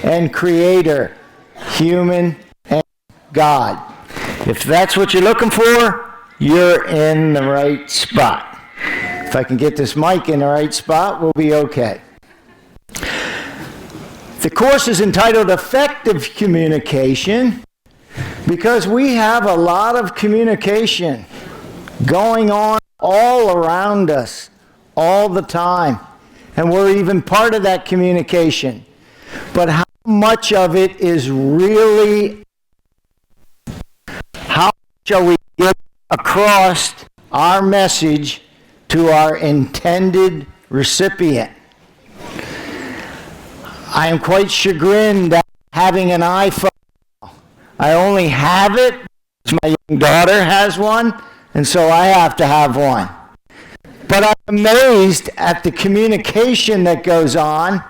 and creator, human and God. If that's what you're looking for, you're in the right spot. If I can get this mic in the right spot, we'll be okay. The course is entitled Effective Communication because we have a lot of communication going on all around us all the time. And we're even part of that communication. But how much of it is really, how shall we get across our message to our intended recipient? I am quite chagrined that having an iPhone, I only have it because my young daughter has one, and so I have to have one. But I'm amazed at the communication that goes on,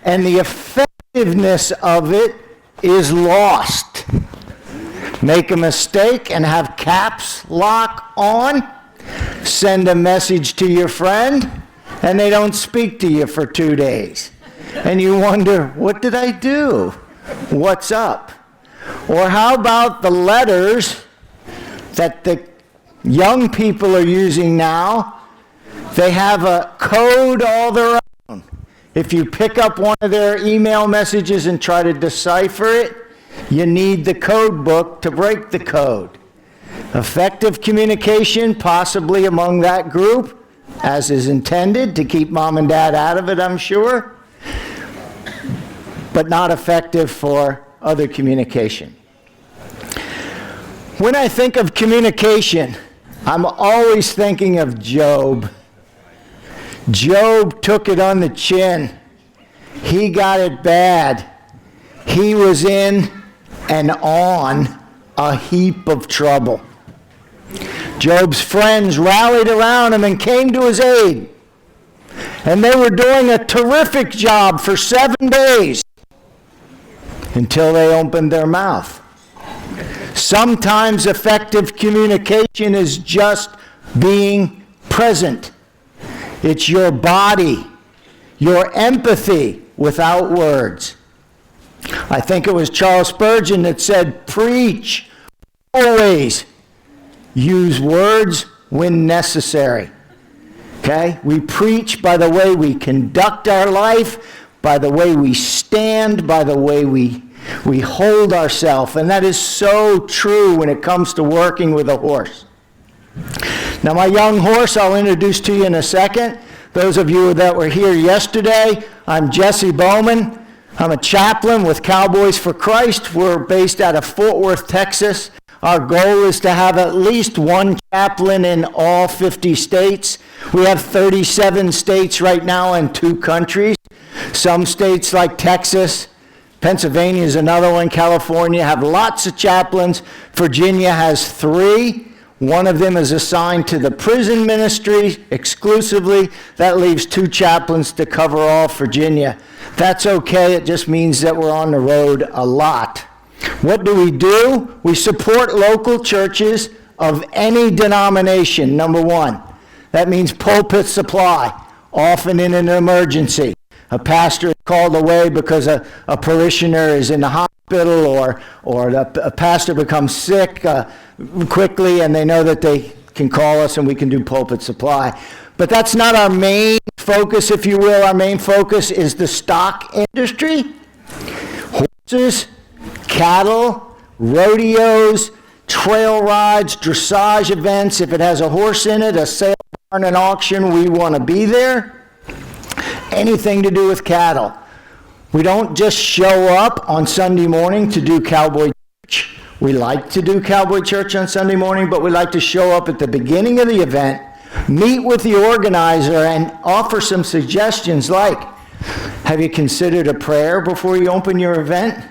and the effectiveness of it is lost. Make a mistake and have caps lock on, send a message to your friend, and they don't speak to you for 2 days. And you wonder, what did I do? What's up? Or how about the letters that the young people are using now? They have a code all their own. If you pick up one of their email messages and try to decipher it, you need the code book to break the code. Effective communication, possibly among that group, as is intended, to keep mom and dad out of it, I'm sure, but not effective for other communication. When I think of communication, I'm always thinking of Job. Job took it on the chin. He got it bad. He was in and on a heap of trouble. Job's friends rallied around him and came to his aid. And they were doing a terrific job for 7 days until they opened their mouth. Sometimes effective communication is just being present. It's your body, your empathy without words. I think it was Charles Spurgeon that said, preach, always use words when necessary. Okay? We preach by the way we conduct our life, by the way we stand, by the way we hold ourselves. And that is so true when it comes to working with a horse. Now, my young horse, I'll introduce to you in a second. Those of you that were here yesterday, I'm Jesse Bowman. I'm a chaplain with Cowboys for Christ. We're based out of Fort Worth, Texas. Our goal is to have at least one chaplain in all 50 states. We have 37 states right now and 2 countries. Some states like Texas, Pennsylvania is another one, California have lots of chaplains. Virginia has 3. One of them is assigned to the prison ministry exclusively. That leaves 2 chaplains to cover all Virginia. That's okay. It just means that we're on the road a lot. What do? We support local churches of any denomination, number 1. That means pulpit supply, often in an emergency. A pastor is called away because a parishioner is in the hospital, or a pastor becomes sick quickly, and they know that they can call us and we can do pulpit supply. But that's not our main focus, if you will. Our main focus is the stock industry. Horses, cattle, rodeos, trail rides, dressage events. If it has a horse in it, a sale barn, an auction, we want to be there. Anything to do with cattle. We don't just show up on Sunday morning to do Cowboy Church. We like to do Cowboy Church on Sunday morning, but we like to show up at the beginning of the event, meet with the organizer, and offer some suggestions like, have you considered a prayer before you open your event?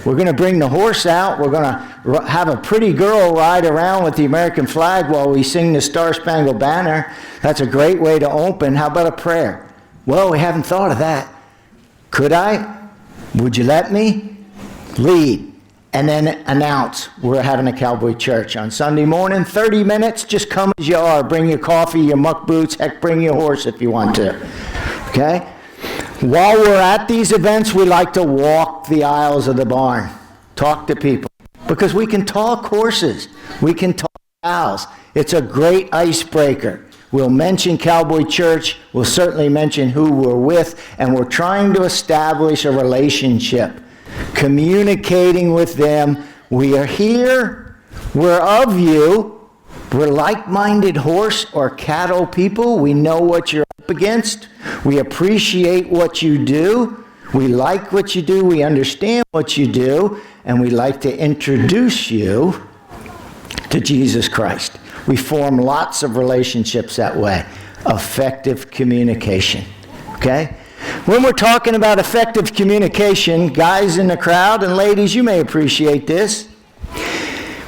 We're going to bring the horse out. We're going to have a pretty girl ride around with the American flag while we sing the Star Spangled Banner. That's a great way to open. How about a prayer? Well, we haven't thought of that. Could I? Would you let me? Lead. And then announce we're having a Cowboy Church on Sunday morning. 30 minutes, just come as you are. Bring your coffee, your muck boots. Heck, bring your horse if you want to. Okay? While we're at these events, we like to walk the aisles of the barn, talk to people, because we can talk horses, we can talk cows. It's a great icebreaker. We'll mention Cowboy Church, we'll certainly mention who we're with, and we're trying to establish a relationship, communicating with them. We are here, we're of you, we're like-minded horse or cattle people. We know what you're up against. We appreciate what you do. We like what you do. We understand what you do. And we like to introduce you to Jesus Christ. We form lots of relationships that way. Effective communication. Okay? When we're talking about effective communication, guys in the crowd and ladies, you may appreciate this.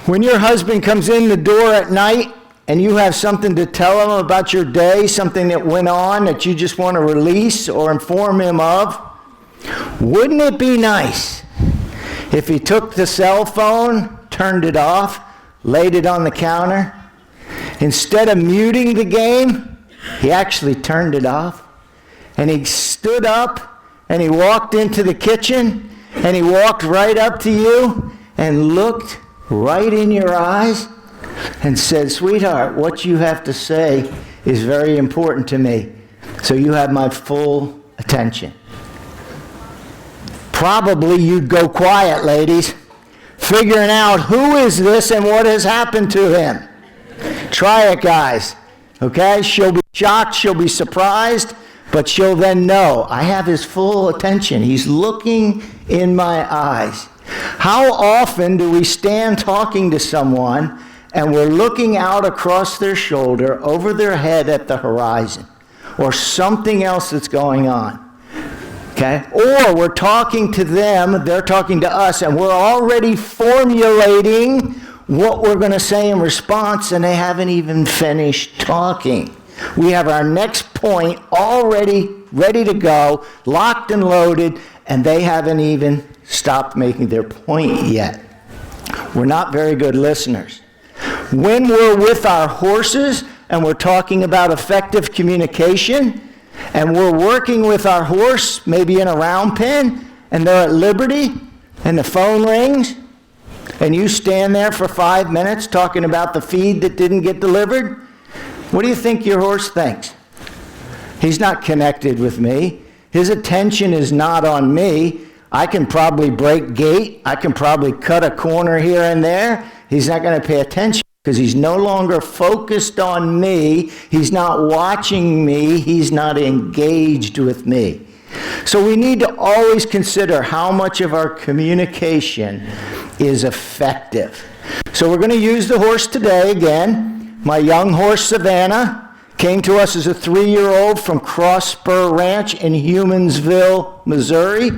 When your husband comes in the door at night and you have something to tell him about your day, something that went on that you just want to release or inform him of, wouldn't it be nice if he took the cell phone, turned it off, laid it on the counter? Instead of muting the game, he actually turned it off. And he stood up and he walked into the kitchen and he walked right up to you and looked right in your eyes and said, "Sweetheart, what you have to say is very important to me, so you have my full attention." Probably you'd go quiet, ladies, figuring out who is this and what has happened to him. Try it, guys. Okay? She'll be shocked, she'll be surprised, but she'll then know, I have his full attention. He's looking in my eyes. How often do we stand talking to someone and we're looking out across their shoulder, over their head at the horizon, or something else that's going on? Okay? Or we're talking to them, they're talking to us, and we're already formulating what we're going to say in response, and they haven't even finished talking. We have our next point already ready to go, locked and loaded, and they haven't even stopped making their point yet. We're not very good listeners. When we're with our horses and we're talking about effective communication, and we're working with our horse, maybe in a round pen, and they're at liberty, and the phone rings, and you stand there for 5 minutes talking about the feed that didn't get delivered, what do you think your horse thinks? He's not connected with me. His attention is not on me. I can probably break gate. I can probably cut a corner here and there. He's not going to pay attention because he's no longer focused on me. He's not watching me. He's not engaged with me. So we need to always consider how much of our communication is effective. So we're going to use the horse today again. My young horse, Savannah, came to us as a 3-year-old from Cross Spur Ranch in Humansville, Missouri.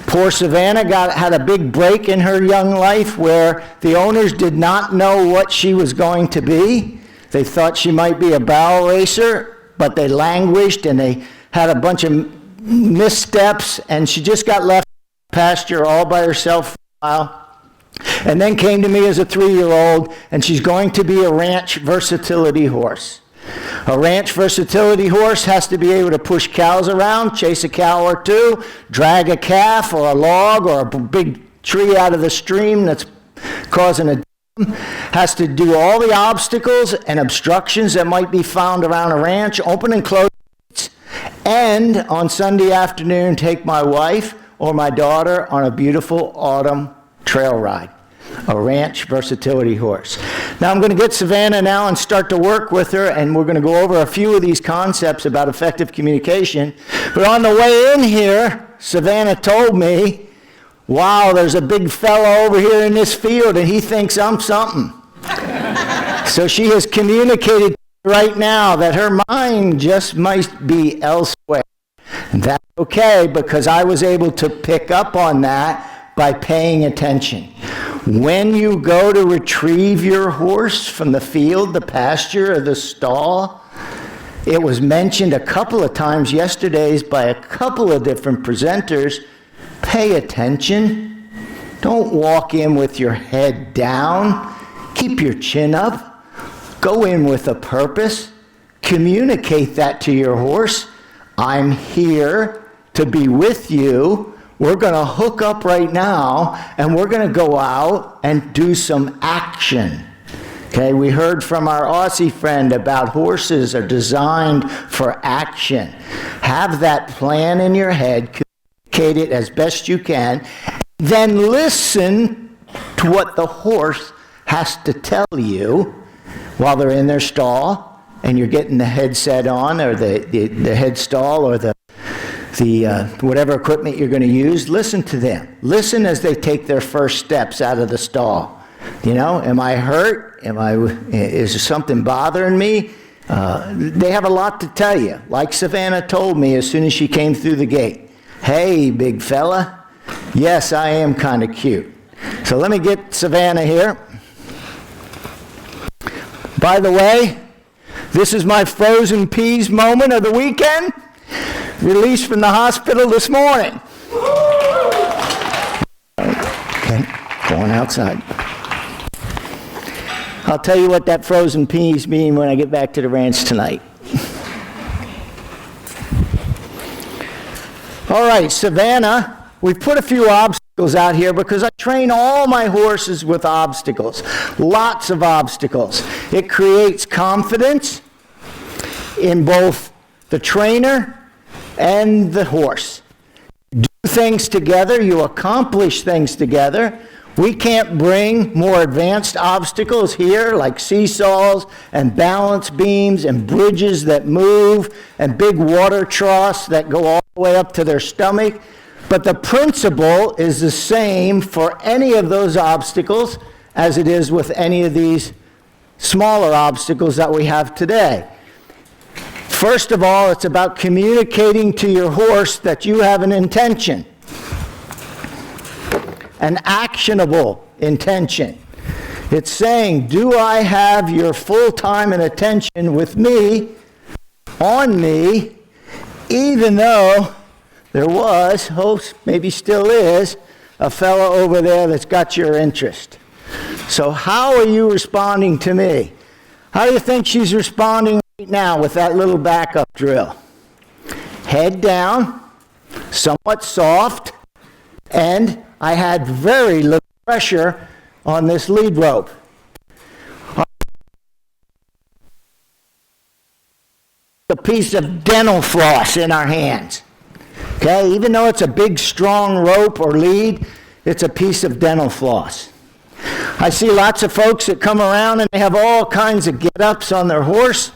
Poor Savannah had a big break in her young life where the owners did not know what she was going to be. They thought she might be a barrel racer, but they languished and they had a bunch of missteps, and she just got left in the pasture all by herself for a while. And then came to me as a 3-year-old, and she's going to be a ranch versatility horse. A ranch versatility horse has to be able to push cows around, chase a cow or two, drag a calf or a log or a big tree out of the stream that's causing a dam, has to do all the obstacles and obstructions that might be found around a ranch, open and close gates, and on Sunday afternoon take my wife or my daughter on a beautiful autumn trail ride. A ranch versatility horse. Now I'm going to get Savannah now and start to work with her, and we're going to go over a few of these concepts about effective communication. But on the way in here, Savannah told me, wow, there's a big fella over here in this field and he thinks I'm something. So she has communicated right now that her mind just might be elsewhere. And that's okay, because I was able to pick up on that by paying attention. When you go to retrieve your horse from the field, the pasture, or the stall, it was mentioned a couple of times yesterday by a couple of different presenters, pay attention. Don't walk in with your head down. Keep your chin up. Go in with a purpose. Communicate that to your horse. I'm here to be with you. We're going to hook up right now, and we're going to go out and do some action. Okay, we heard from our Aussie friend about horses are designed for action. Have that plan in your head, communicate it as best you can, then listen to what the horse has to tell you while they're in their stall and you're getting the headset on, or the head stall, or the whatever equipment you're going to use. Listen to them. Listen as they take their first steps out of the stall. You know, am I hurt? Is there something bothering me? They have a lot to tell you. Like Savannah told me as soon as she came through the gate. Hey, big fella. Yes, I am kind of cute. So let me get Savannah here. By the way, this is my frozen peas moment of the weekend. Released from the hospital this morning. Okay, going outside. I'll tell you what that frozen peas mean when I get back to the ranch tonight. All right, Savannah, we've put a few obstacles out here because I train all my horses with obstacles. Lots of obstacles. It creates confidence in both the trainer and the horse. Do things together, you accomplish things together. We can't bring more advanced obstacles here like seesaws and balance beams and bridges that move and big water troughs that go all the way up to their stomach. But the principle is the same for any of those obstacles as it is with any of these smaller obstacles that we have today. First of all, it's about communicating to your horse that you have an intention, an actionable intention. It's saying, do I have your full time and attention with me, on me, even though there was, maybe still is, a fellow over there that's got your interest. So how are you responding to me? How do you think she's responding right now with that little backup drill? Head down, somewhat soft, and I had very little pressure on this lead rope. A piece of dental floss in our hands. Okay, even though it's a big, strong rope or lead, it's a piece of dental floss. I see lots of folks that come around and they have all kinds of get-ups on their horse.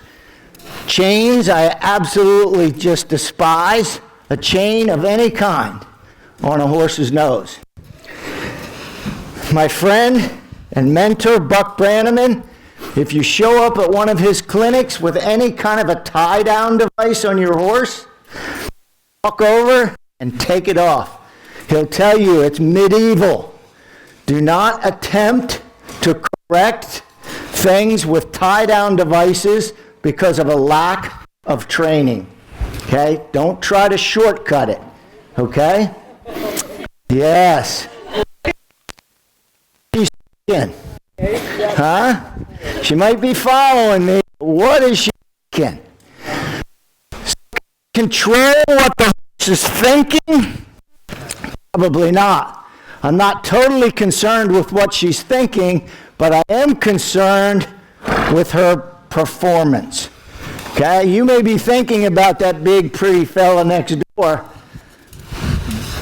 Chains, I absolutely just despise a chain of any kind on a horse's nose. My friend and mentor, Buck Brannaman, if you show up at one of his clinics with any kind of a tie-down device on your horse, walk over and take it off. He'll tell you it's medieval. Do not attempt to correct things with tie-down devices because of a lack of training. Okay? Don't try to shortcut it. Okay? Yes. She's thinking. Huh? She might be following me. What is she thinking? Control what the horse is thinking? Probably not. I'm not totally concerned with what she's thinking, but I am concerned with her performance. Okay? You may be thinking about that big, pretty fella next door,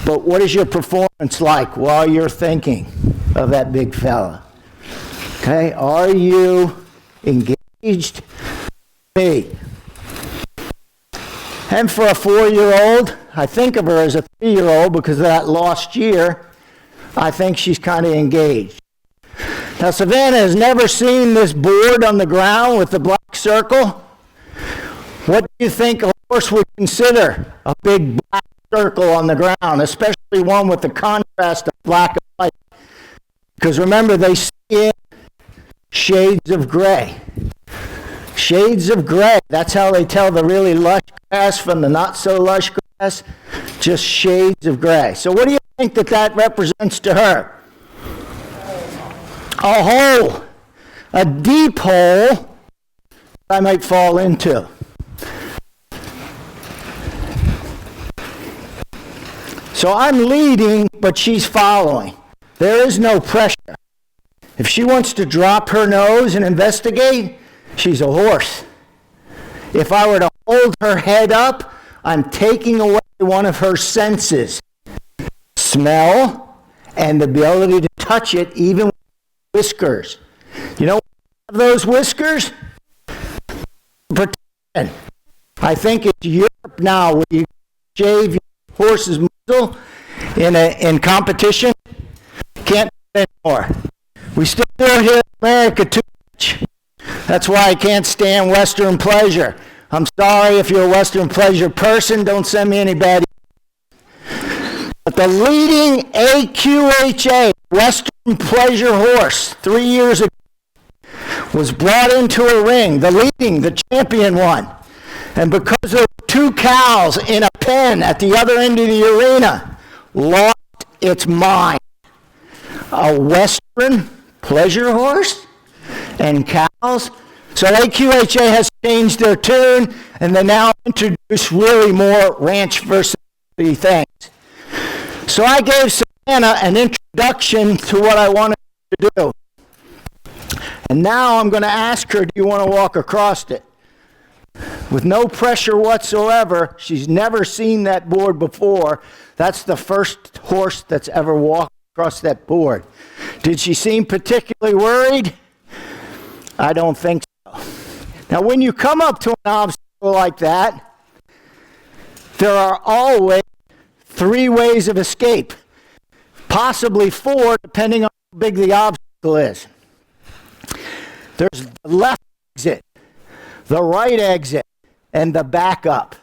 but what is your performance like while you're thinking of that big fella? Okay? Are you engaged? Me. And for a 4-year-old, I think of her as a 3-year-old because of that lost year. I think she's kind of engaged. Now, Savannah has never seen this board on the ground with the black circle. What do you think a horse would consider a big black circle on the ground, especially one with the contrast of black and white? Because remember, they see in shades of gray. Shades of gray. That's how they tell the really lush grass from the not so lush grass. Just shades of gray. So what do you think that represents to her? A hole. A deep hole I might fall into. So I'm leading, but she's following. There is no pressure. If she wants to drop her nose and investigate, she's a horse. If I were to hold her head up, I'm taking away one of her senses. Smell and the ability to touch it, even with whiskers. You know what have those whiskers? Protection. I think it's Europe now where you shave your horse's muzzle in competition. Can't do it anymore. We still do it here in America too much. That's why I can't stand Western pleasure. I'm sorry if you're a Western pleasure person, don't send me any bad emails. But the leading AQHA, Western pleasure horse, 3 years ago, was brought into a ring, the champion one. And because there were 2 cows in a pen at the other end of the arena, lost its mind. A Western pleasure horse and cows. So AQHA has changed their tune, and they now introduce really more ranch versatility things. So I gave Savannah an introduction to what I wanted to do. And now I'm going to ask her, do you want to walk across it? With no pressure whatsoever. She's never seen that board before. That's the first horse that's ever walked across that board. Did she seem particularly worried? I don't think so. Now, when you come up to an obstacle like that, there are always 3 ways of escape, possibly 4, depending on how big the obstacle is. There's the left exit, the right exit, and the backup.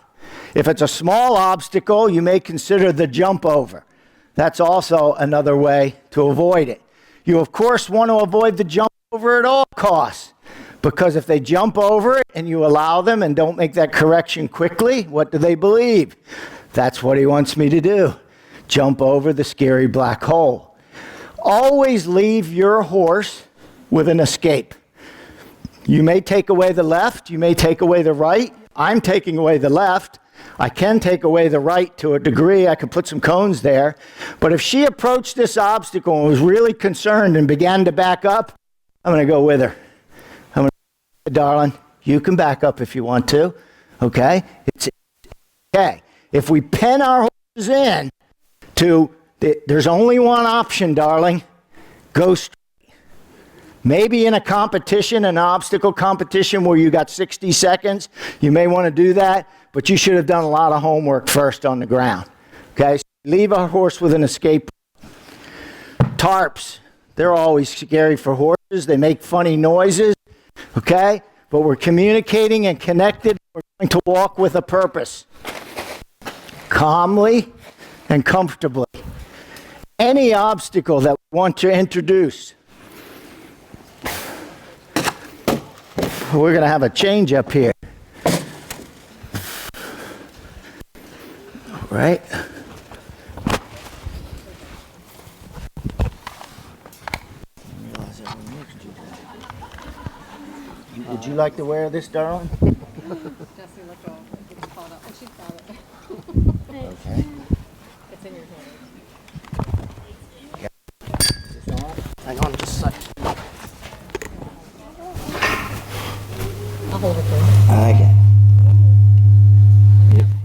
If it's a small obstacle, you may consider the jump over. That's also another way to avoid it. You, of course, want to avoid the jump over at all costs, because if they jump over it and you allow them and don't make that correction quickly, what do they believe? That's what he wants me to do. Jump over the scary black hole. Always leave your horse with an escape. You may take away the left, you may take away the right. I'm taking away the left. I can take away the right to a degree. I could put some cones there. But if she approached this obstacle and was really concerned and began to back up, I'm going to go with her. I'm going to say, darling, you can back up if you want to. Okay? It's okay. If we pen our horses in to, there's only one option, darling. Go straight. Maybe in a competition, an obstacle competition where you got 60 seconds, you may want to do that, but you should have done a lot of homework first on the ground. Okay? So leave a horse with an escape. Tarps, they're always scary for horses. They make funny noises. Okay? But we're communicating and connected. We're going to walk with a purpose. Calmly and comfortably. Any obstacle that we want to introduce. We're going to have a change up here. All right. Would you like to wear this, darling? Jessie looked off. It's called up. And she's got it. Okay. It's in your hand. Is this on? Hang on just a second. I'll hold it for you. Okay.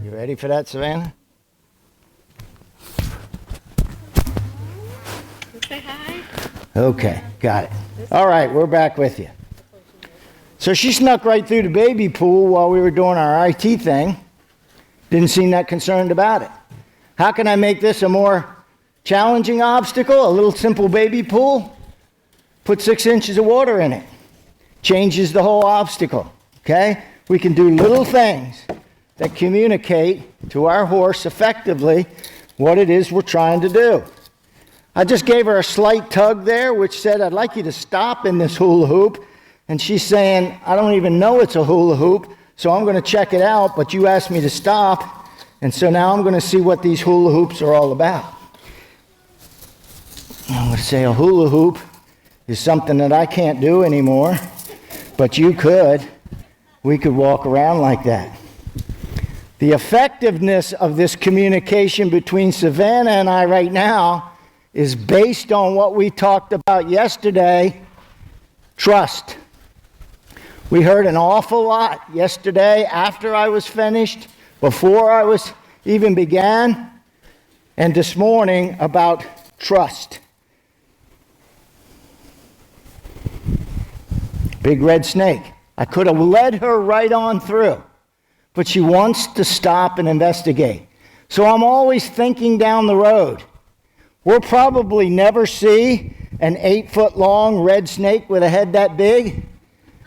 You ready for that, Savannah? Say hi. Okay, got it. All right, we're back with you. So she snuck right through the baby pool while we were doing our IT thing. Didn't seem that concerned about it. How can I make this a more challenging obstacle? A little simple baby pool? Put 6 inches of water in it. Changes the whole obstacle, okay? We can do little things that communicate to our horse effectively what it is we're trying to do. I just gave her a slight tug there, which said, I'd like you to stop in this hula hoop. And she's saying, I don't even know it's a hula hoop, so I'm going to check it out, but you asked me to stop, and so now I'm going to see what these hula hoops are all about. I'm going to say a hula hoop is something that I can't do anymore, but you could. We could walk around like that. The effectiveness of this communication between Savannah and I right now is based on what we talked about yesterday, trust. We heard an awful lot yesterday after I was finished, before I was even began, and this morning about trust. Big red snake. I could have led her right on through, but she wants to stop and investigate. So I'm always thinking down the road. We'll probably never see an 8-foot-long red snake with a head that big,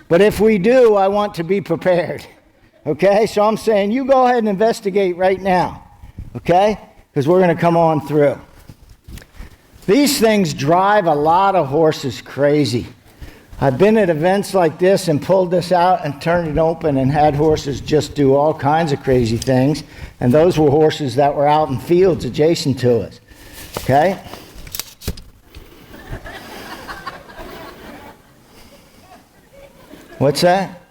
but if we do, I want to be prepared. Okay? So I'm saying, you go ahead and investigate right now. Okay? Because we're going to come on through. These things drive a lot of horses crazy. I've been at events like this and pulled this out and turned it open and had horses just do all kinds of crazy things. And those were horses that were out in fields adjacent to us. Okay? What's that?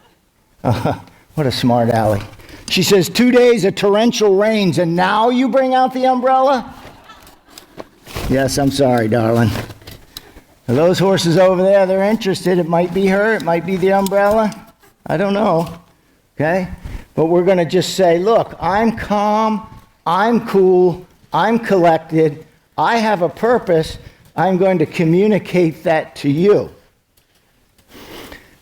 What a smart aleck. She says, 2 days of torrential rains and now you bring out the umbrella? Yes, I'm sorry, darling. Those horses over there, they're interested. It might be her. It might be the umbrella. I don't know. Okay? But we're going to just say, look, I'm calm. I'm cool. I'm collected. I have a purpose. I'm going to communicate that to you.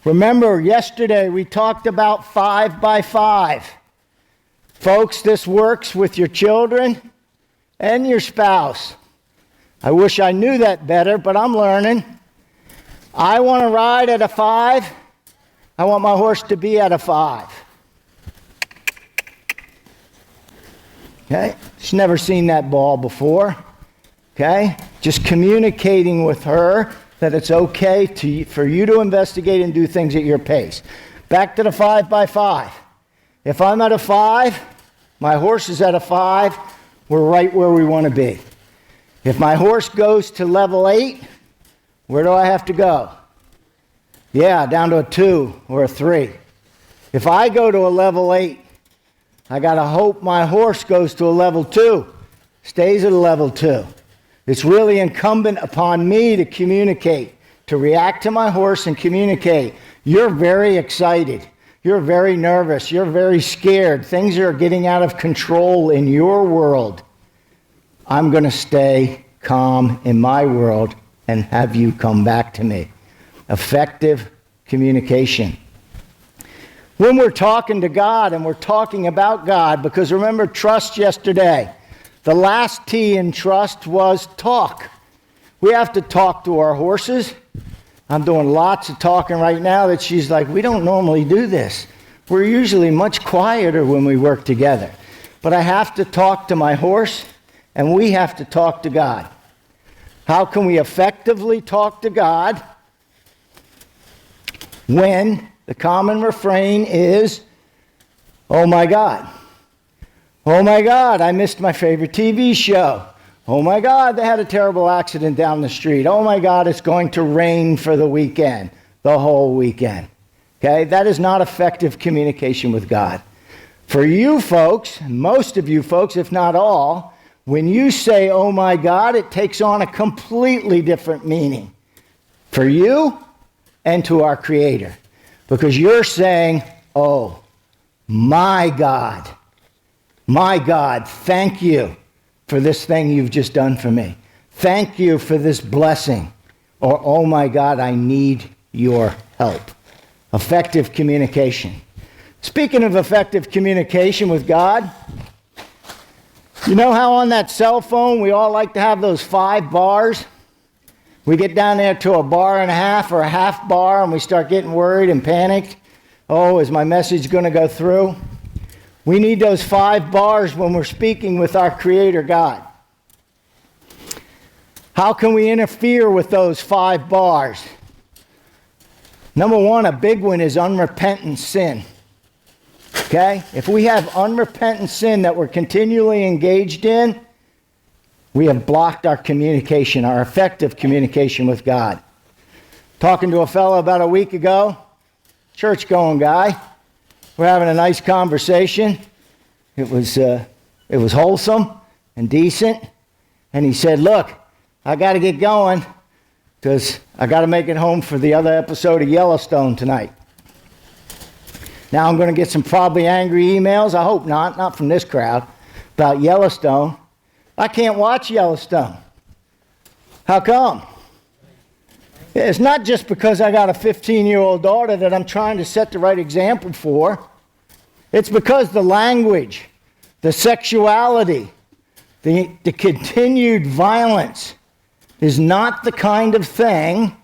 Remember, yesterday we talked about 5 by 5. Folks, this works with your children and your spouse. I wish I knew that better, but I'm learning. I want to ride at a 5. I want my horse to be at a 5. Okay? She's never seen that ball before. Okay? Just communicating with her that it's okay for you to investigate and do things at your pace. Back to the 5 by 5. If I'm at a 5, my horse is at a 5, we're right where we want to be. If my horse goes to level 8, where do I have to go? Yeah, down to a 2 or a 3. If I go to a level 8, I got to hope my horse goes to a level 2, stays at a level 2. It's really incumbent upon me to communicate, to react to my horse and communicate. You're very excited. You're very nervous. You're very scared. Things are getting out of control in your world. I'm going to stay calm in my world and have you come back to me. Effective communication. When we're talking to God and we're talking about God, because remember trust yesterday, the last T in trust was talk. We have to talk to our horses. I'm doing lots of talking right now that she's like, we don't normally do this. We're usually much quieter when we work together. But I have to talk to my horse. And we have to talk to God. How can we effectively talk to God when the common refrain is, oh my God. Oh my God, I missed my favorite TV show. Oh my God, they had a terrible accident down the street. Oh my God, it's going to rain for the weekend, the whole weekend. Okay, that is not effective communication with God. For you folks, most of you folks, if not all, when you say, oh my God, it takes on a completely different meaning for you and to our Creator. Because you're saying, oh, my God, thank you for this thing you've just done for me. Thank you for this blessing. Or, oh my God, I need your help. Effective communication. Speaking of effective communication with God, you know how on that cell phone we all like to have those 5 bars? We get down there to a bar and a half or a half bar and we start getting worried and panicked. Oh, is my message going to go through? We need those 5 bars when we're speaking with our Creator God. How can we interfere with those 5 bars? Number 1, a big one is unrepentant sin. Okay? If we have unrepentant sin that we're continually engaged in, we have blocked our communication, our effective communication with God. Talking to a fellow about a week ago, church-going guy. We're having a nice conversation. It was wholesome and decent. And he said, look, I got to get going because I got to make it home for the other episode of Yellowstone tonight. Now I'm going to get some probably angry emails. I hope not from this crowd, about Yellowstone. I can't watch Yellowstone. How come? It's not just because I got a 15-year-old daughter that I'm trying to set the right example for. It's because the language, the sexuality, the continued violence is not the kind of thing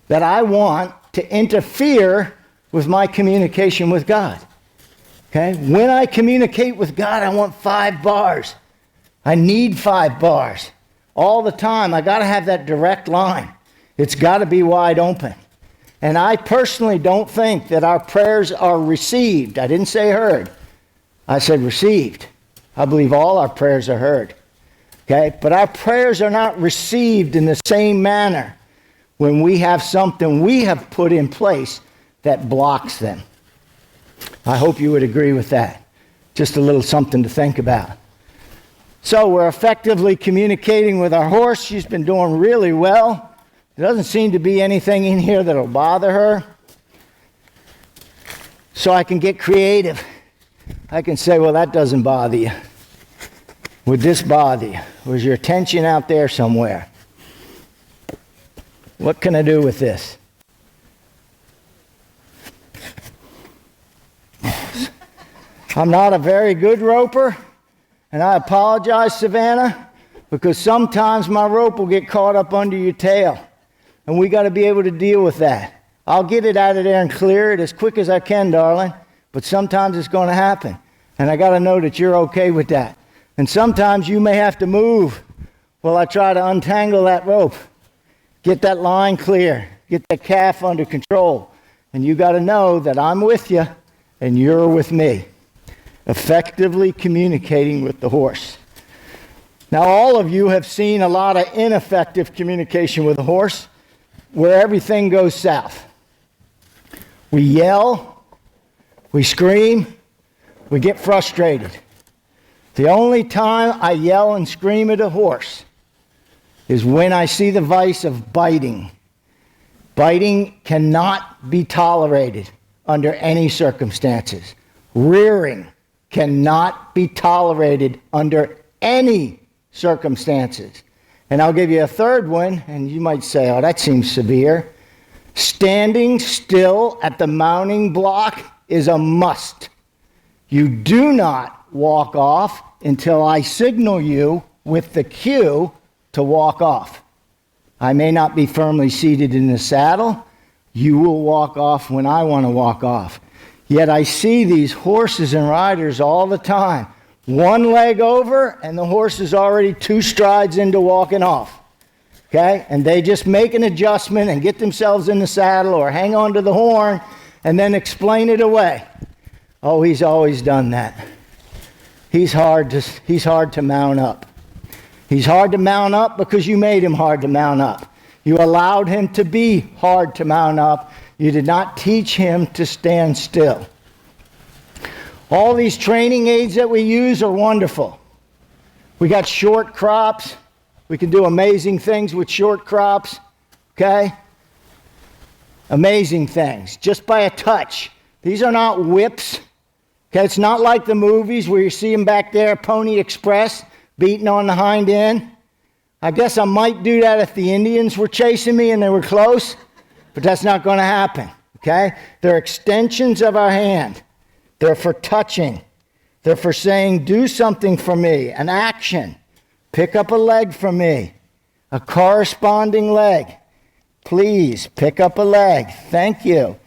that I want to interfere with my communication with God. Okay? When I communicate with God, I want 5 bars. I need 5 bars. All the time, I got to have that direct line. It's got to be wide open. And I personally don't think that our prayers are received. I didn't say heard. I said received. I believe all our prayers are heard. Okay? But our prayers are not received in the same manner when we have something we have put in place that blocks them. I hope you would agree with that. Just a little something to think about. So we're effectively communicating with our horse. She's been doing really well. There doesn't seem to be anything in here that'll bother her. So I can get creative. I can say, well, that doesn't bother you. Would this bother you? Was your attention out there somewhere? What can I do with this? I'm not a very good roper, and I apologize, Savannah, because sometimes my rope will get caught up under your tail, and we got to be able to deal with that. I'll get it out of there and clear it as quick as I can, darling, but sometimes it's going to happen, and I got to know that you're okay with that. And sometimes you may have to move while I try to untangle that rope, get that line clear, get that calf under control, and you got to know that I'm with you and you're with me. Effectively communicating with the horse. Now, all of you have seen a lot of ineffective communication with a horse where everything goes south. We yell, we scream, we get frustrated. The only time I yell and scream at a horse is when I see the vice of biting. Biting cannot be tolerated under any circumstances. Rearing cannot be tolerated under any circumstances. And I'll give you a third one, and you might say, oh, that seems severe. Standing still at the mounting block is a must. You do not walk off until I signal you with the cue to walk off. I may not be firmly seated in the saddle. You will walk off when I want to walk off. Yet I see these horses and riders all the time. One leg over, and the horse is already 2 strides into walking off. Okay? And they just make an adjustment and get themselves in the saddle or hang on to the horn and then explain it away. Oh, he's always done that. He's hard to mount up. He's hard to mount up because you made him hard to mount up. You allowed him to be hard to mount up. You did not teach him to stand still. All these training aids that we use are wonderful. We got short crops. We can do amazing things with short crops. Okay? Amazing things. Just by a touch. These are not whips. Okay? It's not like the movies where you see them back there, Pony Express, beating on the hind end. I guess I might do that if the Indians were chasing me and they were close. But that's not going to happen, okay? They're extensions of our hand. They're for touching. They're for saying, do something for me, an action. Pick up a leg for me, a corresponding leg. Please, pick up a leg. Thank you.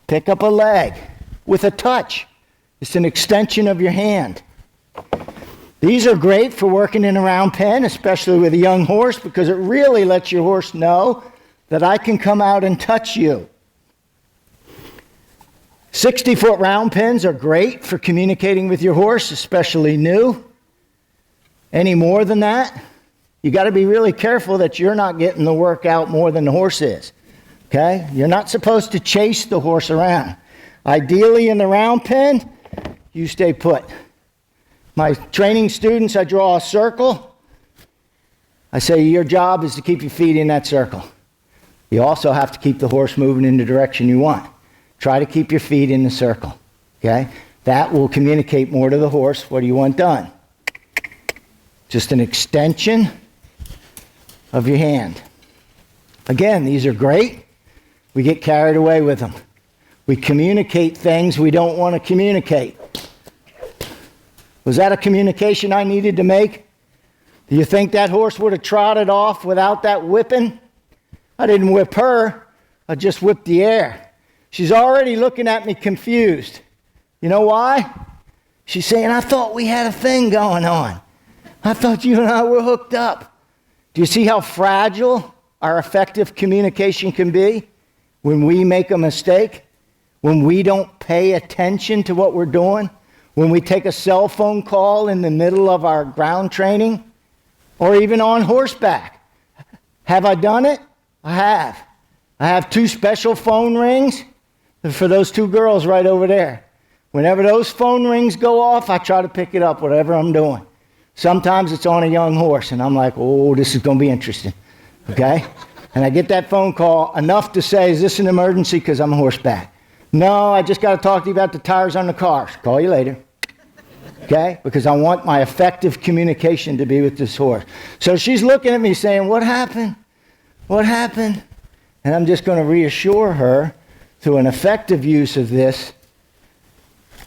Pick up a leg with a touch. It's an extension of your hand. These are great for working in a round pen, especially with a young horse, because it really lets your horse know that I can come out and touch you. 60-foot round pens are great for communicating with your horse, especially new. Any more than that, you got to be really careful that you're not getting the work out more than the horse is. Okay? You're not supposed to chase the horse around. Ideally, in the round pen, you stay put. my training students, I draw a circle. I say your job is to keep your feet in that circle. You also have to keep the horse moving in the direction you want. Try to keep your feet in the circle, okay? That will communicate more to the horse. What do you want done? Just an extension of your hand. Again, these are great. We get carried away with them. We communicate things we don't want to communicate. Was that a communication I needed to make? Do you think that horse would have trotted off without that whipping? I didn't whip her. I just whipped the air. She's already looking at me confused. You know why? She's saying, I thought we had a thing going on. I thought you and I were hooked up. Do you see how fragile our effective communication can be when we make a mistake? When we don't pay attention to what we're doing? When we take a cell phone call in the middle of our ground training? Or even on horseback? Have I done it? I have. I have 2 special phone rings for those 2 girls right over there. Whenever those phone rings go off, I try to pick it up, whatever I'm doing. Sometimes it's on a young horse, and I'm like, oh, this is going to be interesting, okay? And I get that phone call enough to say, is this an emergency because I'm horseback? No, I just got to talk to you about the tires on the car. Call you later, okay? Because I want my effective communication to be with this horse. So she's looking at me saying, what happened? What happened? And I'm just going to reassure her through an effective use of this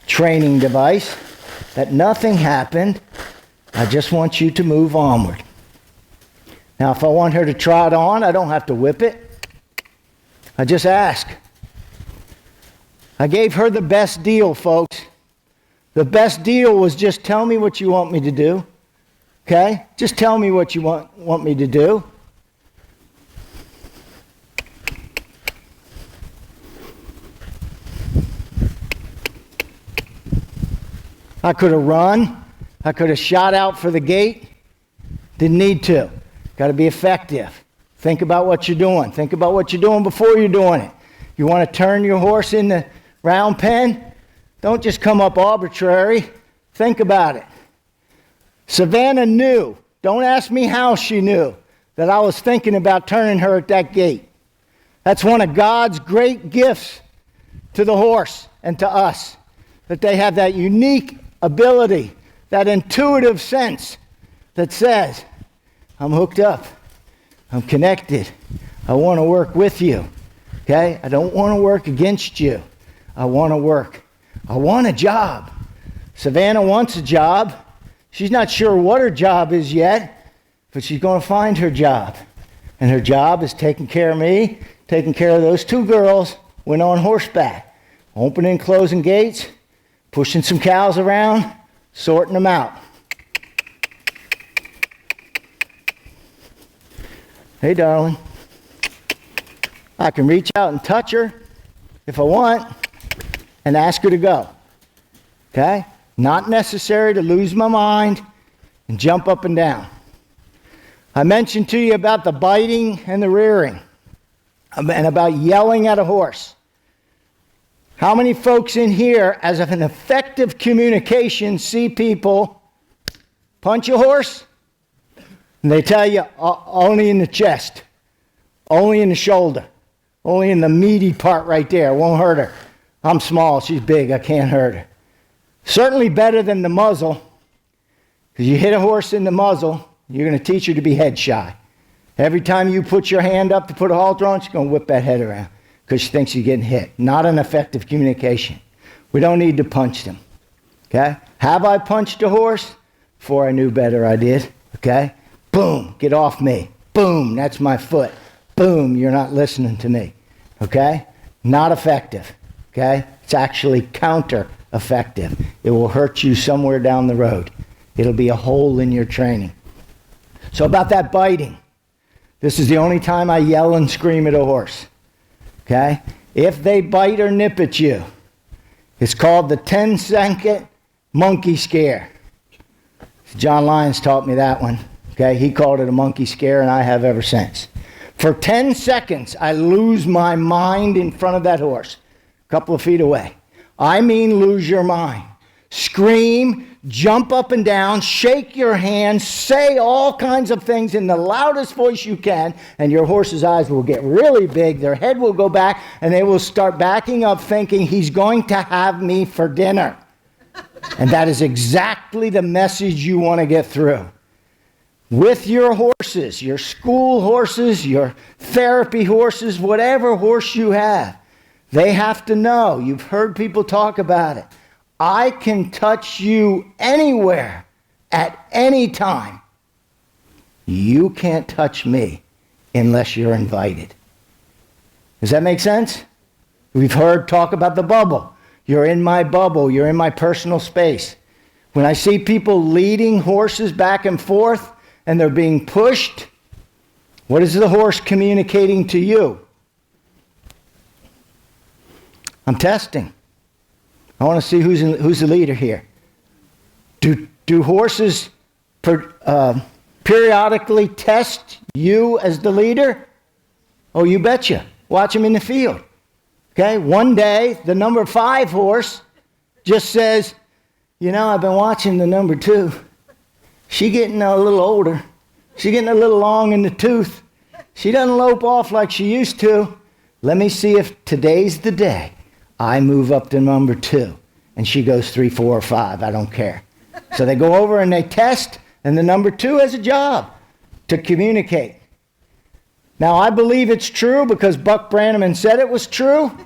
training device that nothing happened. I just want you to move onward. Now, if I want her to trot on, I don't have to whip it. I just ask. I gave her the best deal, folks. The best deal was just tell me what you want me to do. Okay? Just tell me what you want me to do. I could have run. I could have shot out for the gate. Didn't need to. Got to be effective. Think about what you're doing. Think about what you're doing before you're doing it. You want to turn your horse in the round pen? Don't just come up arbitrary. Think about it. Savannah knew. Don't ask me how she knew that I was thinking about turning her at that gate. That's one of God's great gifts to the horse and to us. That they have that unique ability, that intuitive sense that says, I'm hooked up. I'm connected. I want to work with you. Okay? I don't want to work against you. I want to work. I want a job. Savannah wants a job. She's not sure what her job is yet, but she's going to find her job. And her job is taking care of me, taking care of those 2 girls when on horseback, opening and closing gates, pushing some cows around, sorting them out. Hey, darling. I can reach out and touch her if I want and ask her to go. Okay? Not necessary to lose my mind and jump up and down. I mentioned to you about the biting and the rearing and about yelling at a horse. How many folks in here, as of an effective communication, see people punch a horse? And they tell you only in the chest, only in the shoulder, only in the meaty part right there. Won't hurt her. I'm small, she's big, I can't hurt her. Certainly better than the muzzle, because you hit a horse in the muzzle, you're going to teach her to be head shy. Every time you put your hand up to put a halter on, she's going to whip that head around because she thinks you're getting hit. Not an effective communication. We don't need to punch them. Okay? Have I punched a horse? Before I knew better, I did. Okay? Boom, get off me. Boom, that's my foot. Boom, you're not listening to me. Okay? Not effective. Okay? It's actually counter-effective. It will hurt you somewhere down the road. It'll be a hole in your training. So about that biting. This is the only time I yell and scream at a horse. Okay? If they bite or nip at you, it's called the 10-second monkey scare. John Lyons taught me that one. Okay? He called it a monkey scare, and I have ever since. For 10 seconds, I lose my mind in front of that horse, a couple of feet away. I mean lose your mind. Scream, jump up and down, shake your hands, say all kinds of things in the loudest voice you can, and your horse's eyes will get really big, their head will go back, and they will start backing up thinking, he's going to have me for dinner. And that is exactly the message you want to get through. With your horses, your school horses, your therapy horses, whatever horse you have, they have to know, you've heard people talk about it, I can touch you anywhere at any time. You can't touch me unless you're invited. Does that make sense? We've heard talk about the bubble. You're in my bubble. You're in my personal space. When I see people leading horses back and forth and they're being pushed, what is the horse communicating to you? I'm testing. I want to see who's the leader here. Do horses periodically test you as the leader? Oh, you betcha. Watch them in the field. Okay, one day, the number 5 horse just says, you know, I've been watching the number 2. She getting a little older. She getting a little long in the tooth. She doesn't lope off like she used to. Let me see if today's the day I move up to number 2. And she goes 3, 4, or 5. I don't care. So they go over and they test, and the number 2 has a job to communicate. Now, I believe it's true because Buck Brannaman said it was true.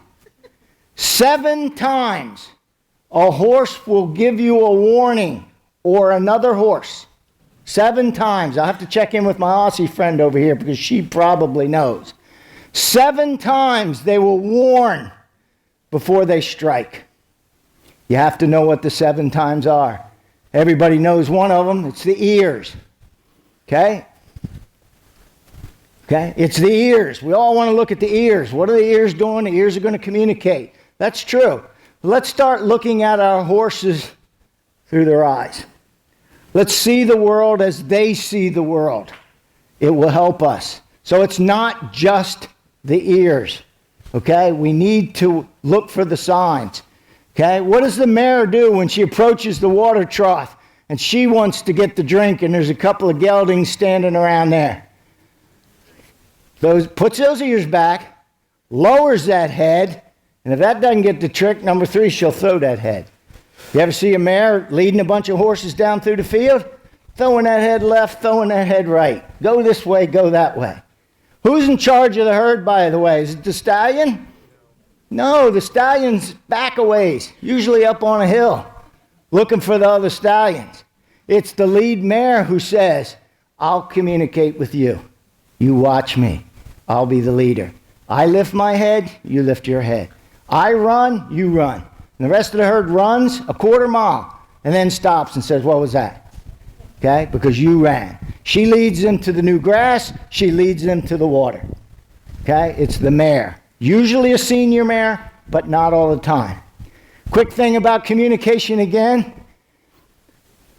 7 times a horse will give you a warning, or another horse. 7 times. I'll have to check in with my Aussie friend over here because she probably knows. 7 times they will warn before they strike. You have to know what the 7 times are. Everybody knows one of them. It's the ears. Okay? Okay? It's the ears. We all want to look at the ears. What are the ears doing? The ears are going to communicate. That's true. Let's start looking at our horses through their eyes. Let's see the world as they see the world. It will help us. So it's not just the ears. Okay? We need to look for the signs. Okay? What does the mare do when she approaches the water trough and she wants to get the drink and there's a couple of geldings standing around there? Puts those ears back, lowers that head, and if that doesn't get the trick, number 3, she'll throw that head. You ever see a mare leading a bunch of horses down through the field? Throwing that head left, throwing that head right. Go this way, go that way. Who's in charge of the herd, by the way? Is it the stallion? No, the stallion's back a ways, usually up on a hill, looking for the other stallions. It's the lead mare who says, I'll communicate with you. You watch me. I'll be the leader. I lift my head, you lift your head. I run, you run. And the rest of the herd runs a quarter mile and then stops and says, what was that? Okay, because you ran. She leads them to the new grass. She leads them to the water. Okay, it's the mare. Usually a senior mare, but not all the time. Quick thing about communication again.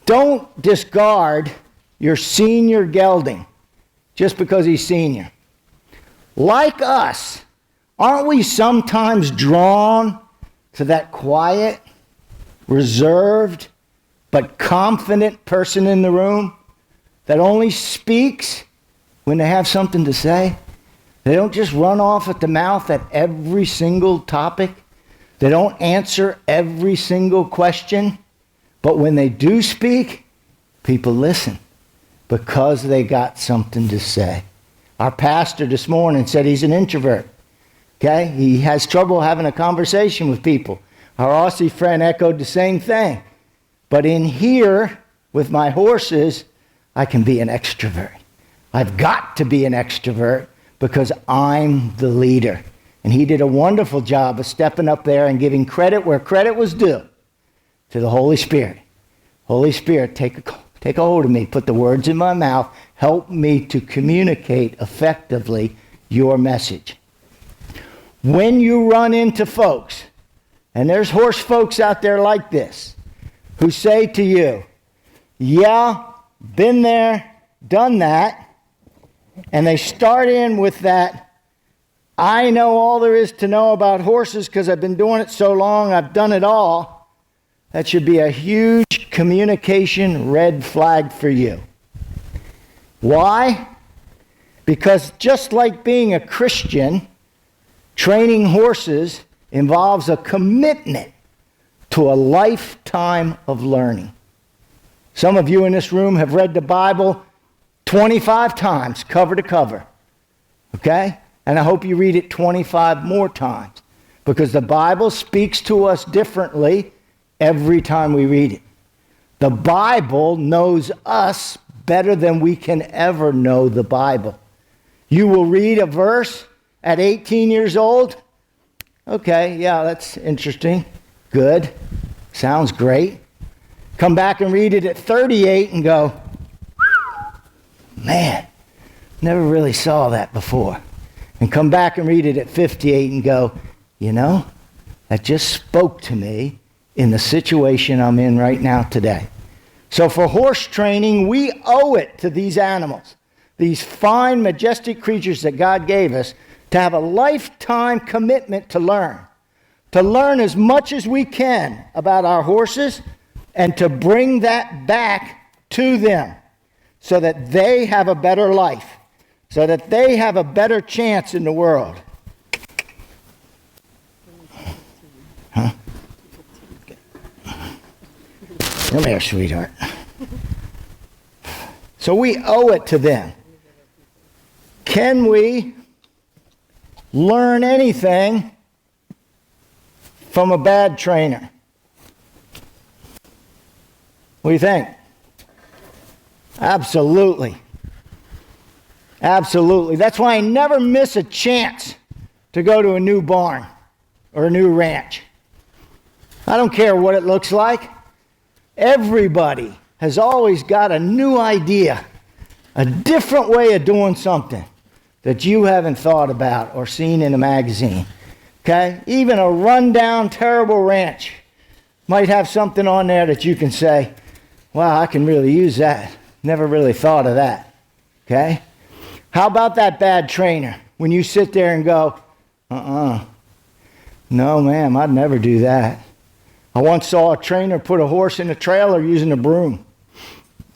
Don't discard your senior gelding just because he's senior. Like us, aren't we sometimes drawn to that quiet, reserved, but confident person in the room that only speaks when they have something to say? They don't just run off at the mouth at every single topic. They don't answer every single question. But when they do speak, people listen because they got something to say. Our pastor this morning said he's an introvert. Okay? He has trouble having a conversation with people. Our Aussie friend echoed the same thing. But in here, with my horses, I can be an extrovert. I've got to be an extrovert because I'm the leader. And he did a wonderful job of stepping up there and giving credit where credit was due to the Holy Spirit. Holy Spirit, take a hold of me, put the words in my mouth, help me to communicate effectively your message. When you run into folks, and there's horse folks out there like this, who say to you, yeah, been there, done that, and they start in with that, I know all there is to know about horses because I've been doing it so long, I've done it all. That should be a huge communication red flag for you. Why? Because just like being a Christian, training horses involves a commitment to a lifetime of learning. Some of you in this room have read the Bible 25 times, cover to cover. Okay? And I hope you read it 25 more times, because the Bible speaks to us differently every time we read it. The Bible knows us better than we can ever know the Bible. You will read a verse at 18 years old. Okay, yeah, that's interesting. Good. Sounds great. Come back and read it at 38 and go, man, never really saw that before. And come back and read it at 58 and go, you know, that just spoke to me in the situation I'm in right now today. So for horse training, we owe it to these animals, these fine, majestic creatures that God gave us, to have a lifetime commitment to learn as much as we can about our horses, and to bring that back to them so that they have a better life, so that they have a better chance in the world. Huh? Come here, sweetheart. So we owe it to them. Can we learn anything from a bad trainer? What do you think? Absolutely. Absolutely. That's why I never miss a chance to go to a new barn or a new ranch. I don't care what it looks like. Everybody has always got a new idea, a different way of doing something that you haven't thought about or seen in a magazine. Okay? Even a rundown, terrible ranch might have something on there that you can say, wow, I can really use that. Never really thought of that. Okay? How about that bad trainer? When you sit there and go, no, ma'am, I'd never do that. I once saw a trainer put a horse in a trailer using a broom,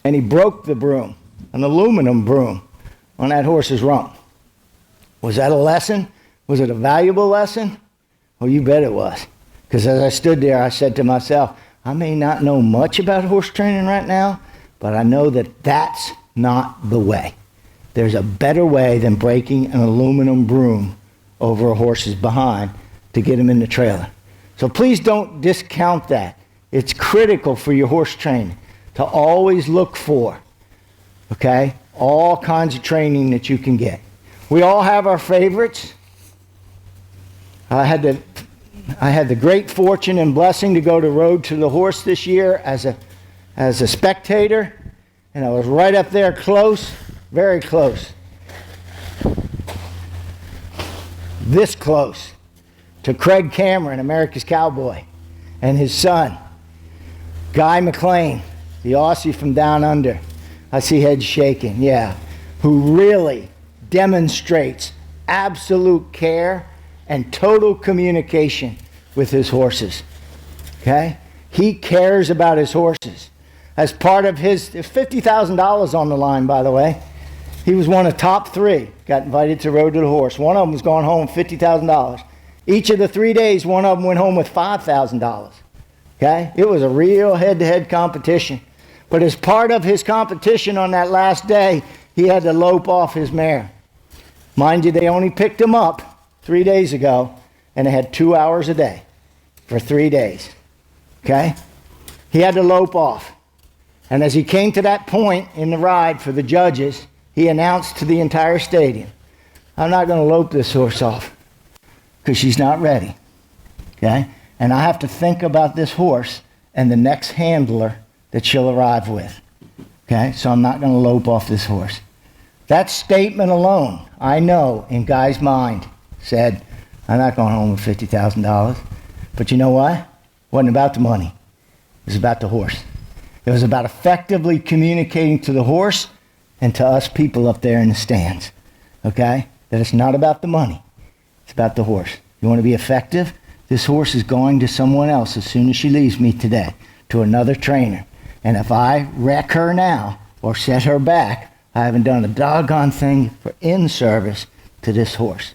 and he broke the broom, an aluminum broom, on that horse's rump. Was that a lesson? Was it a valuable lesson? Well, you bet it was. Because as I stood there, I said to myself, I may not know much about horse training right now, but I know that that's not the way. There's a better way than breaking an aluminum broom over a horse's behind to get him in the trailer. So please don't discount that. It's critical for your horse training to always look for, okay, all kinds of training that you can get. We all have our favorites. I had the great fortune and blessing to go to Road to the Horse this year as a spectator, and I was right up there close, very close. This close to Craig Cameron, America's Cowboy, and his son, Guy McLean, the Aussie from down under. I see heads shaking, yeah, who really demonstrates absolute care and total communication with his horses. Okay? He cares about his horses. As part of his $50,000 on the line, by the way. He was one of top 3, got invited to Road to the Horse. One of them was going home with $50,000. Each of the 3 days, one of them went home with $5,000. Okay? It was a real head-to-head competition. But as part of his competition on that last day, he had to lope off his mare. Mind you, they only picked him up 3 days ago, and they had 2 hours a day for 3 days. Okay? He had to lope off. And as he came to that point in the ride for the judges, he announced to the entire stadium, I'm not going to lope this horse off because she's not ready. Okay? And I have to think about this horse and the next handler that she'll arrive with. Okay? So I'm not going to lope off this horse. That statement alone, I know, in Guy's mind, said, I'm not going home with $50,000. But you know what? It wasn't about the money. It was about the horse. It was about effectively communicating to the horse and to us people up there in the stands. Okay? That it's not about the money. It's about the horse. You want to be effective? This horse is going to someone else as soon as she leaves me today, to another trainer. And if I wreck her now or set her back, I haven't done a doggone thing in service to this horse.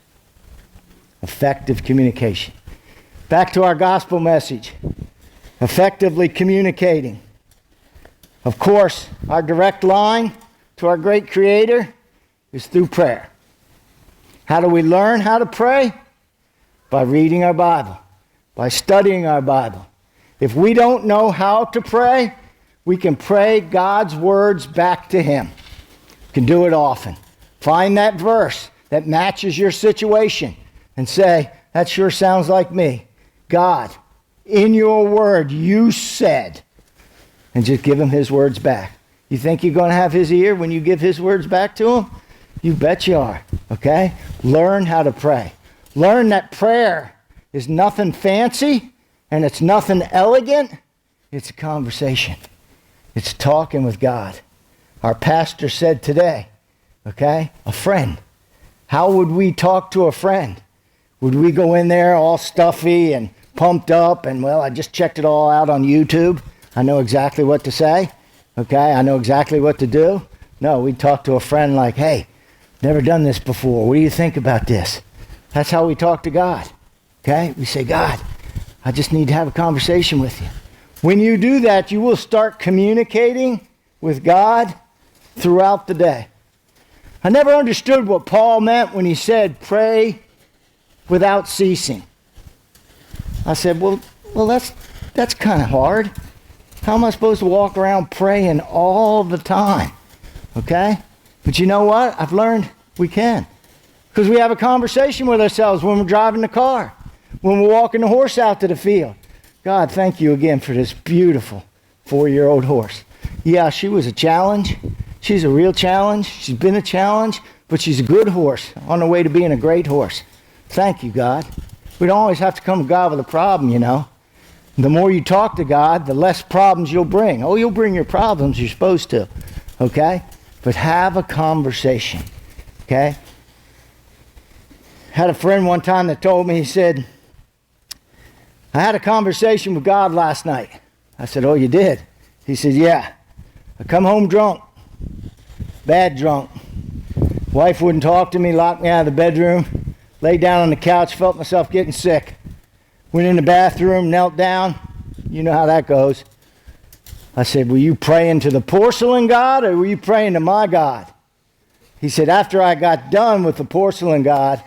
Effective communication. Back to our gospel message. Effectively communicating. Of course, our direct line to our great Creator is through prayer. How do we learn how to pray? By reading our Bible, by studying our Bible. If we don't know how to pray, we can pray God's words back to Him. You can do it often. Find that verse that matches your situation and say, that sure sounds like me. God, in your word, you said, and just give Him His words back. You think you're going to have His ear when you give His words back to Him? You bet you are, okay? Learn how to pray. Learn that prayer is nothing fancy and it's nothing elegant. It's a conversation. It's talking with God. Our pastor said today, okay, a friend. How would we talk to a friend? Would we go in there all stuffy and pumped up and, well, I just checked it all out on YouTube. I know exactly what to say. Okay, I know exactly what to do. No, we'd talk to a friend like, hey, never done this before. What do you think about this? That's how we talk to God. Okay, we say, God, I just need to have a conversation with you. When you do that, you will start communicating with God throughout the day. I never understood what Paul meant when he said, pray without ceasing. I said, well, that's kind of hard. How am I supposed to walk around praying all the time? Okay? But you know what? I've learned we can. Because we have a conversation with ourselves when we're driving the car, when we're walking the horse out to the field. God, thank you again for this beautiful 4-year-old horse. Yeah, she was a challenge. She's a real challenge. She's been a challenge, but she's a good horse on the way to being a great horse. Thank you, God. We don't always have to come to God with a problem, you know. The more you talk to God, the less problems you'll bring. Oh, you'll bring your problems, you're supposed to, okay? But have a conversation, okay? Had a friend one time that told me, he said, I had a conversation with God last night. I said, oh, you did? He said, yeah. I come home drunk, bad drunk. Wife wouldn't talk to me, locked me out of the bedroom, laid down on the couch, felt myself getting sick. Went in the bathroom, knelt down. You know how that goes. I said, were you praying to the porcelain God or were you praying to my God? He said, after I got done with the porcelain God,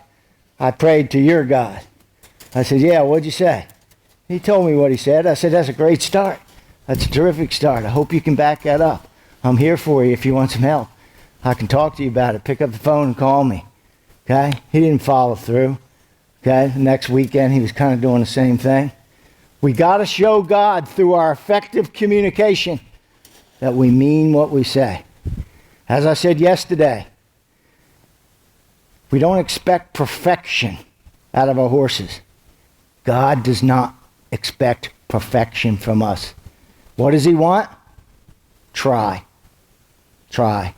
I prayed to your God. I said, yeah, what'd you say? He told me what he said. I said, that's a great start. That's a terrific start. I hope you can back that up. I'm here for you if you want some help. I can talk to you about it. Pick up the phone and call me. Okay? He didn't follow through. Okay, next weekend he was kind of doing the same thing. We got to show God through our effective communication that we mean what we say. As I said yesterday, we don't expect perfection out of our horses. God does not expect perfection from us. What does He want? Try. Try.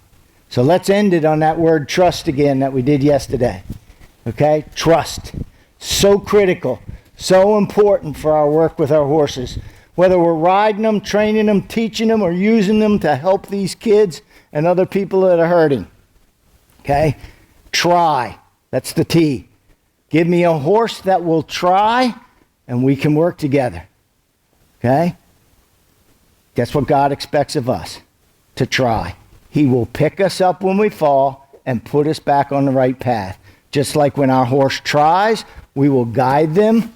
So let's end it on that word trust again that we did yesterday. Okay? Trust. So critical, so important for our work with our horses. Whether we're riding them, training them, teaching them, or using them to help these kids and other people that are hurting. Okay? Try. That's the T. Give me a horse that will try, and we can work together. Okay? That's what God expects of us, to try. He will pick us up when we fall and put us back on the right path. Just like when our horse tries, we will guide them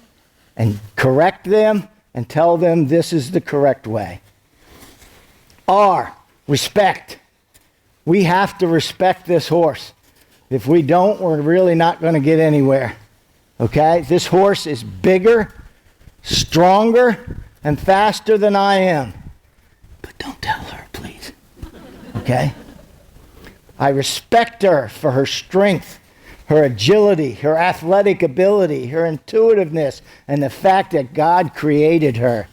and correct them and tell them this is the correct way. R, respect. We have to respect this horse. If we don't, we're really not going to get anywhere. Okay? This horse is bigger, stronger, and faster than I am. But don't tell her, please. Okay? I respect her for her strength, her agility, her athletic ability, her intuitiveness, and the fact that God created her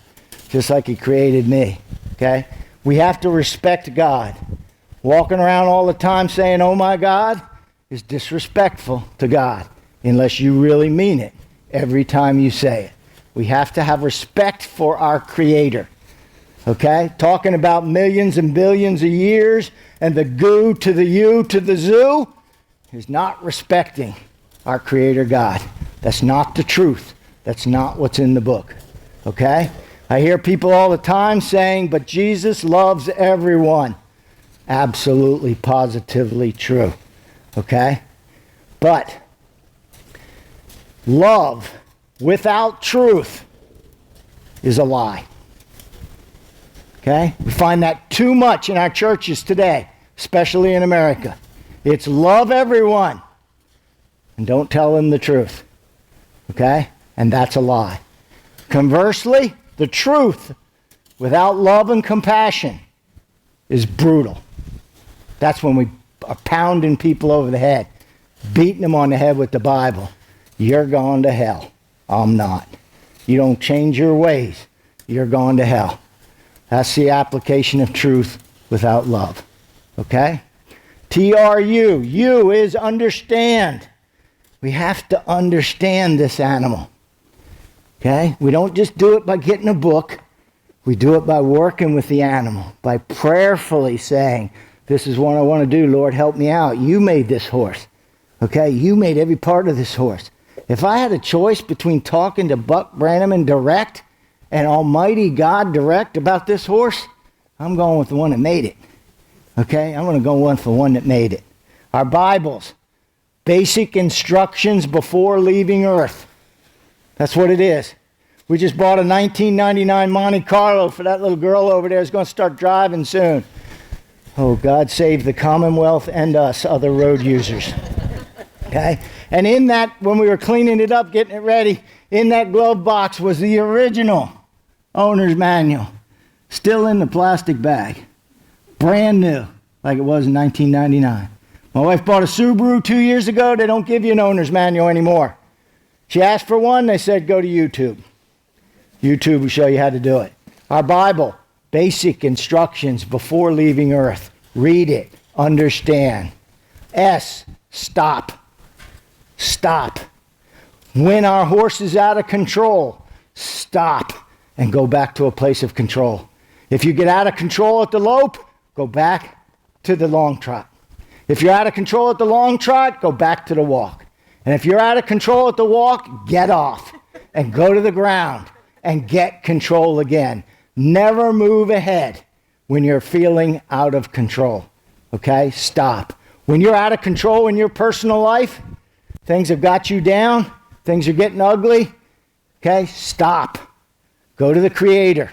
just like He created me. Okay? We have to respect God. Walking around all the time saying, oh my God, is disrespectful to God unless you really mean it every time you say it. We have to have respect for our Creator. Okay? Talking about millions and billions of years and the goo to the you to the zoo is not respecting our Creator God. That's not the truth. That's not what's in the book. Okay? I hear people all the time saying, but Jesus loves everyone. Absolutely, positively true. Okay? But love without truth is a lie. Okay? We find that too much in our churches today, especially in America. It's love everyone and don't tell them the truth. Okay? And that's a lie. Conversely, the truth without love and compassion is brutal. That's when we are pounding people over the head, beating them on the head with the Bible. You're going to hell. I'm not. You don't change your ways, you're going to hell. That's the application of truth without love. Okay? TRU. U is understand. We have to understand this animal. Okay? We don't just do it by getting a book. We do it by working with the animal, by prayerfully saying, this is what I want to do. Lord, help me out. You made this horse. Okay? You made every part of this horse. If I had a choice between talking to Buck Brannaman direct and Almighty God direct about this horse, I'm going with the one that made it. Okay? I'm going to go with the one that made it. Our Bibles, basic instructions before leaving earth. That's what it is. We just bought a 1999 Monte Carlo for that little girl over there who's going to start driving soon. Oh, God save the Commonwealth and us other road users. Okay? And in that, when we were cleaning it up, getting it ready, in that glove box was the original owner's manual. Still in the plastic bag. Brand new, like it was in 1999. My wife bought a Subaru 2 years ago. They don't give you an owner's manual anymore. She asked for one. They said, go to YouTube. YouTube will show you how to do it. Our Bible, basic instructions before leaving earth. Read it. Understand. S, stop. Stop. When our horse is out of control, stop and go back to a place of control. If you get out of control at the lope, go back to the long trot. If you're out of control at the long trot, go back to the walk. And if you're out of control at the walk, get off and go to the ground and get control again. Never move ahead when you're feeling out of control. Okay? Stop. When you're out of control in your personal life, things have got you down, things are getting ugly. Okay? Stop. Go to the Creator.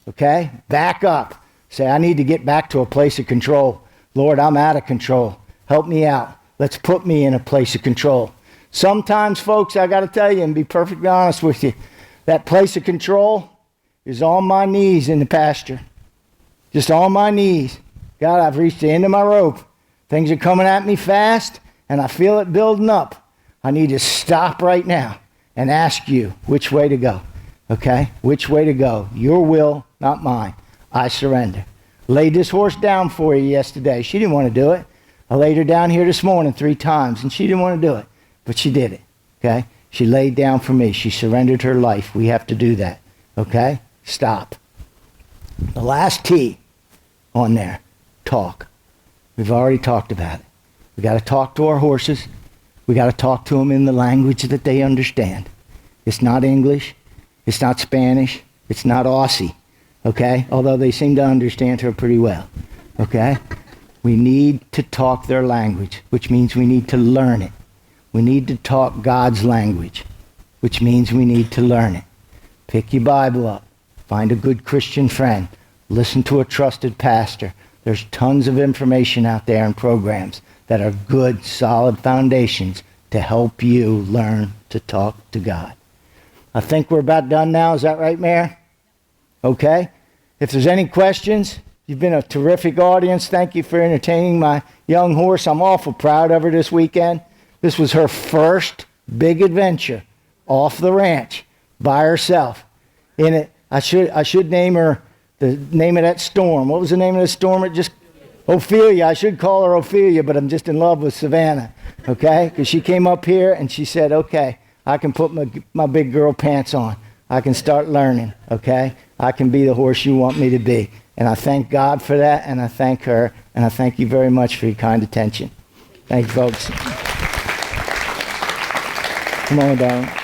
Okay? Back up. Say, I need to get back to a place of control. Lord, I'm out of control. Help me out. Let's put me in a place of control. Sometimes, folks, I got to tell you and be perfectly honest with you, that place of control is on my knees in the pasture. Just on my knees. God, I've reached the end of my rope. Things are coming at me fast, and I feel it building up. I need to stop right now and ask you which way to go. Okay? Which way to go? Your will, not mine. I surrender. Laid this horse down for you yesterday. She didn't want to do it. I laid her down here this morning 3 times, and she didn't want to do it. But she did it. Okay? She laid down for me. She surrendered her life. We have to do that. Okay? Stop. The last T on there, talk. We've already talked about it. We got to talk to our horses. We got to talk to them in the language that they understand. It's not English. It's not Spanish. It's not Aussie. Okay? Although they seem to understand her pretty well. Okay? We need to talk their language, which means we need to learn it. We need to talk God's language, which means we need to learn it. Pick your Bible up. Find a good Christian friend. Listen to a trusted pastor. There's tons of information out there and programs that are good, solid foundations to help you learn to talk to God. I think we're about done now. Is that right, Mayor? Okay. If there's any questions, you've been a terrific audience. Thank you for entertaining my young horse. I'm awful proud of her this weekend. This was her first big adventure off the ranch by herself. In it, I should name her the name of that storm. What was the name of the storm? Ophelia. I should call her Ophelia, but I'm just in love with Savannah. Okay? Because she came up here and she said, okay, I can put my big girl pants on. I can start learning. Okay? I can be the horse you want me to be. And I thank God for that, and I thank her, and I thank you very much for your kind attention. Thank you, folks. Come on, darling.